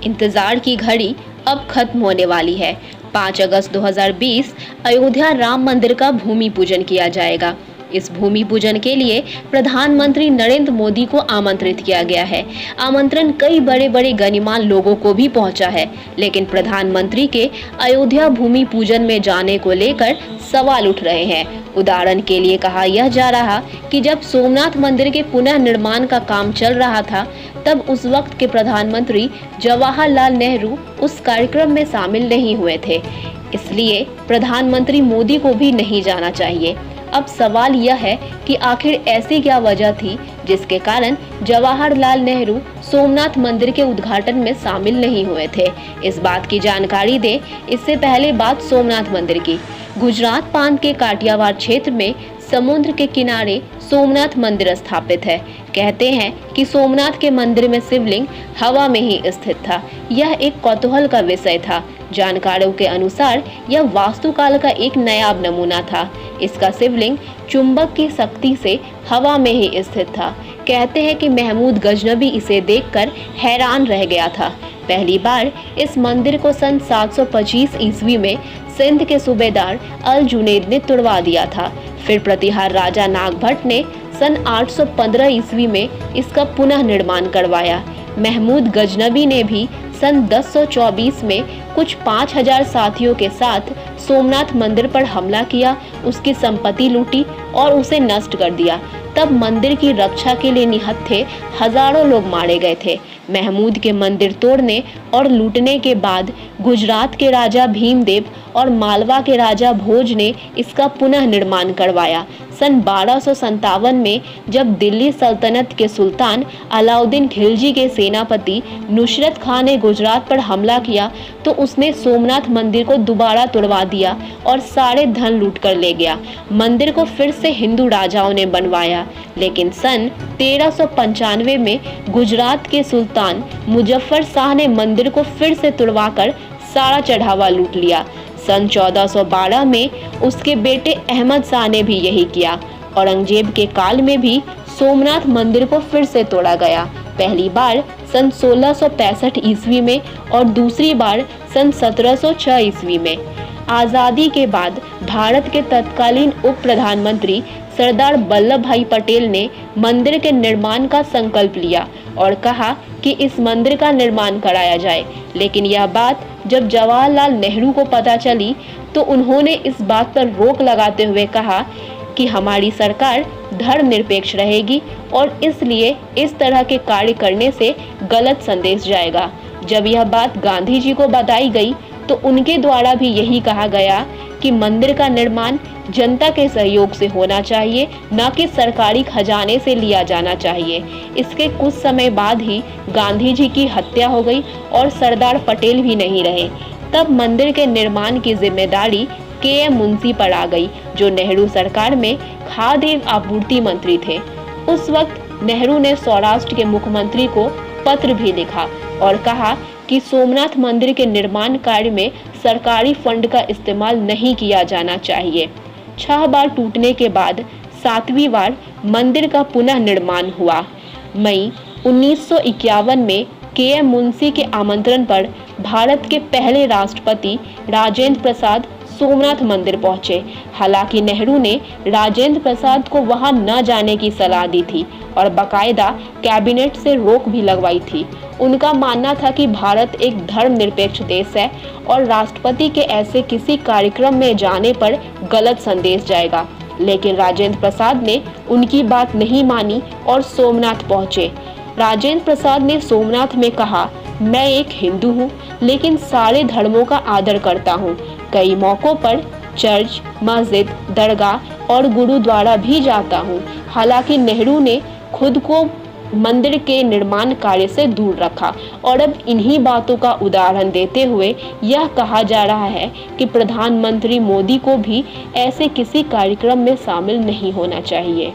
इंतजार की घड़ी अब खत्म होने वाली है। 5 अगस्त 2020 अयोध्या राम मंदिर का भूमि पूजन किया जाएगा। इस भूमि पूजन के लिए प्रधानमंत्री नरेंद्र मोदी को आमंत्रित किया गया है। आमंत्रण कई बड़े बड़े गणमान्य लोगों को भी पहुंचा है, लेकिन प्रधानमंत्री के अयोध्या भूमि पूजन में जाने को लेकर सवाल उठ रहे हैं। उदाहरण के लिए कहा यह जा रहा कि जब सोमनाथ मंदिर के पुनः निर्माण का काम चल रहा था, तब उस वक्त के प्रधानमंत्री जवाहरलाल नेहरू उस कार्यक्रम में शामिल नहीं हुए थे, इसलिए प्रधानमंत्री मोदी को भी नहीं जाना चाहिए। अब सवाल यह है कि आखिर ऐसी क्या वजह थी जिसके कारण जवाहरलाल नेहरू सोमनाथ मंदिर के उद्घाटन में शामिल नहीं हुए थे। इस बात की जानकारी दें इससे पहले बात सोमनाथ मंदिर की। गुजरात प्रांत के काठियावाड़ क्षेत्र में समुद्र के किनारे सोमनाथ मंदिर स्थापित है। कहते हैं कि सोमनाथ के मंदिर में शिवलिंग हवा में ही स्थित था। यह एक कौतूहल का विषय था। जानकारों के अनुसार यह वास्तुकाल का एक नायाब नमूना था। इसका शिवलिंग चुंबक की शक्ति से हवा में ही स्थित था। कहते हैं कि महमूद गजनबी इसे देखकर हैरान रह गया था। पहली बार इस मंदिर को सन 725 ईस्वी में सिंध के सूबेदार अल जुनैद ने तुड़वा दिया था। फिर प्रतिहार राजा नागभट्ट ने सन 815 ईस्वी में इसका पुनः निर्माण करवाया। महमूद गजनबी ने भी सन 1024 में कुछ 5000 साथियों के साथ सोमनाथ मंदिर पर हमला किया, उसकी संपत्ति लूटी और उसे नष्ट कर दिया। तब मंदिर की रक्षा के लिए निहत्थे हजारों लोग मारे गए थे। महमूद के मंदिर तोड़ने और लूटने के बाद गुजरात के राजा भीमदेव और मालवा के राजा भोज ने इसका पुनः निर्माण करवाया। सन 1257 में जब दिल्ली सल्तनत के सुल्तान अलाउद्दीन खिलजी के सेनापति नुसरत खान ने गुजरात पर हमला किया, तो उसने सोमनाथ मंदिर को दोबारा तुड़वा दिया और सारे धन लूट कर ले गया। मंदिर को फिर से हिंदू राजाओं ने बनवाया, लेकिन सन 1395 में गुजरात के सुल्तान मुजफ्फर शाह ने मंदिर को फिर से तुड़वाकर सारा चढ़ावा लूट लिया। सन 1412 में उसके बेटे अहमद शाह ने भी यही किया। औरंगजेब के काल में भी सोमनाथ मंदिर को फिर से तोड़ा गया। पहली बार सन 1665 ईस्वी में और दूसरी बार सन 1706 ईस्वी में। आज़ादी के बाद भारत के तत्कालीन उप प्रधानमंत्री सरदार वल्लभ भाई पटेल ने मंदिर के निर्माण का संकल्प लिया और कहा कि इस मंदिर का निर्माण कराया जाए, लेकिन यह बात जब जवाहरलाल नेहरू को पता चली तो उन्होंने इस बात पर रोक लगाते हुए कहा कि हमारी सरकार धर्मनिरपेक्ष रहेगी और इसलिए इस तरह के कार्य करने से गलत संदेश जाएगा। जब यह बात गांधी जी को बताई गई तो उनके द्वारा भी यही कहा गया कि मंदिर का निर्माण जनता के सहयोग से होना चाहिए, न कि सरकारी खजाने से लिया जाना चाहिए। इसके कुछ समय बाद ही गांधी जी की हत्या हो गई और सरदार पटेल भी नहीं रहे। तब मंदिर के निर्माण की जिम्मेदारी के.एम. मुंशी पर आ गई, जो नेहरू सरकार में खाद्य आपूर्ति मंत्री थे। उस वक्त नेहरू ने सौराष्ट्र के मुख्यमंत्री को पत्र भी लिखा और कहा कि सोमनाथ मंदिर के निर्माण कार्य में सरकारी फंड का इस्तेमाल नहीं किया जाना चाहिए। 6 बार टूटने के बाद 7वीं बार मंदिर का पुनः निर्माण हुआ। मई 1951 में के.एम. मुंशी के आमंत्रण पर भारत के पहले राष्ट्रपति राजेंद्र प्रसाद सोमनाथ मंदिर पहुंचे। हालांकि नेहरू ने राजेंद्र प्रसाद को वहां न जाने की सलाह दी थी और बाकायदा कैबिनेट से रोक भी लगवाई थी। उनका मानना था कि भारत एक धर्मनिरपेक्ष देश है और राष्ट्रपति के ऐसे किसी कार्यक्रम में जाने पर गलत संदेश जाएगा, लेकिन राजेंद्र प्रसाद ने उनकी बात नहीं मानी और सोमनाथ पहुंचे। राजेंद्र प्रसाद ने सोमनाथ में कहा, मैं एक हिंदू हूँ, लेकिन सारे धर्मों का आदर करता हूँ। कई मौकों पर चर्च, मस्जिद, दरगाह और गुरुद्वारा भी जाता हूँ। हालांकि नेहरू ने खुद को मंदिर के निर्माण कार्य से दूर रखा और अब इन्हीं बातों का उदाहरण देते हुए यह कहा जा रहा है कि प्रधानमंत्री मोदी को भी ऐसे किसी कार्यक्रम में शामिल नहीं होना चाहिए।